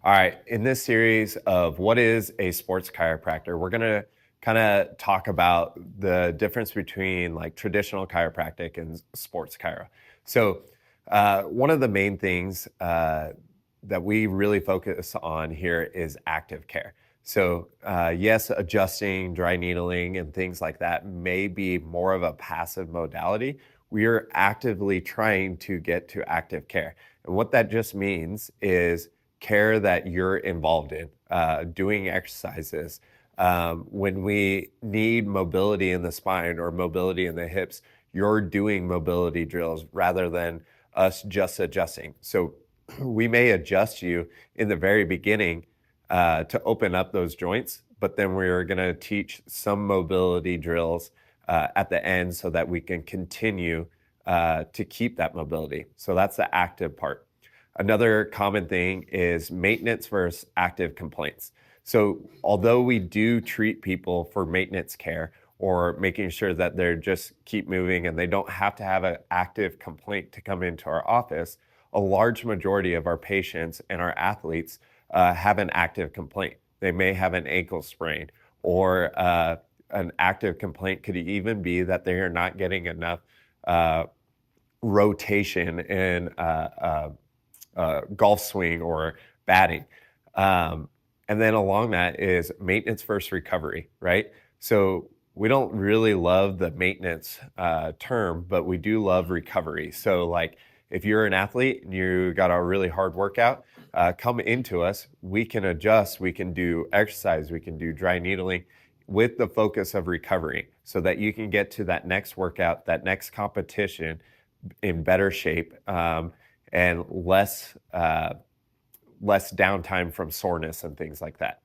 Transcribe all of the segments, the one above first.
All right, in this series of what is a sports chiropractor, we're going to kind of talk about the difference between like traditional chiropractic and sports chiro. So, one of the main things that we really focus on here is active care. So, yes, adjusting, dry needling, and things like that may be more of a passive modality. We are actively trying to get to active care. And what that just means is care that you're involved in, doing exercises. When we need mobility in the spine or mobility in the hips, you're doing mobility drills rather than us just adjusting. So we may adjust you in the very beginning to open up those joints, but then we're going to teach some mobility drills at the end so that we can continue to keep that mobility. So that's the active part. Another common thing is maintenance versus active complaints. So although we do treat people for maintenance care or making sure that they're just keep moving and they don't have to have an active complaint to come into our office, a large majority of our patients and our athletes have an active complaint. They may have an ankle sprain, or an active complaint could even be that they are not getting enough rotation in golf swing or batting. And then along that is maintenance versus recovery, right? So we don't really love the maintenance term, but we do love recovery. So like if you're an athlete and you got a really hard workout, come into us, we can adjust, we can do exercise, we can do dry needling with the focus of recovery so that you can get to that next workout, that next competition in better shape, and less downtime from soreness and things like that.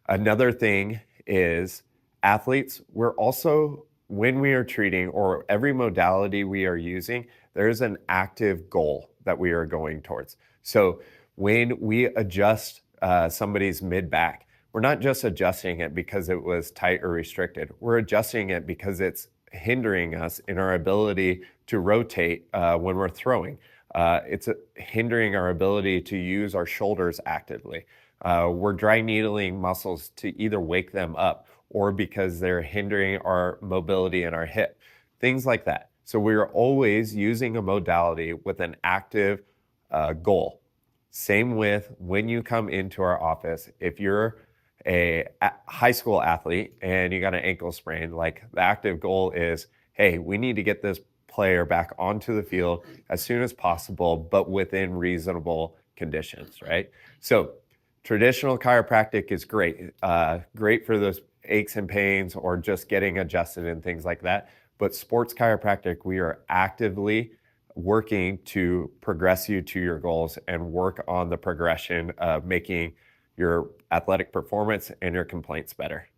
Another thing is athletes, we're also, when we are treating or every modality we are using, there's an active goal that we are going towards. So when we adjust somebody's mid-back, we're not just adjusting it because it was tight or restricted. We're adjusting it because it's hindering us in our ability to rotate when we're throwing. It's hindering our ability to use our shoulders actively. We're dry needling muscles to either wake them up or because they're hindering our mobility in our hip, things like that. So we're always using a modality with an active goal. Same with when you come into our office. If you're a high school athlete and you got an ankle sprain, like the active goal is, hey, we need to get this player back onto the field as soon as possible, but within reasonable conditions, right? So traditional chiropractic is great, great for those aches and pains or just getting adjusted and things like that. But sports chiropractic, we are actively working to progress you to your goals and work on the progression of making your athletic performance and your complaints better.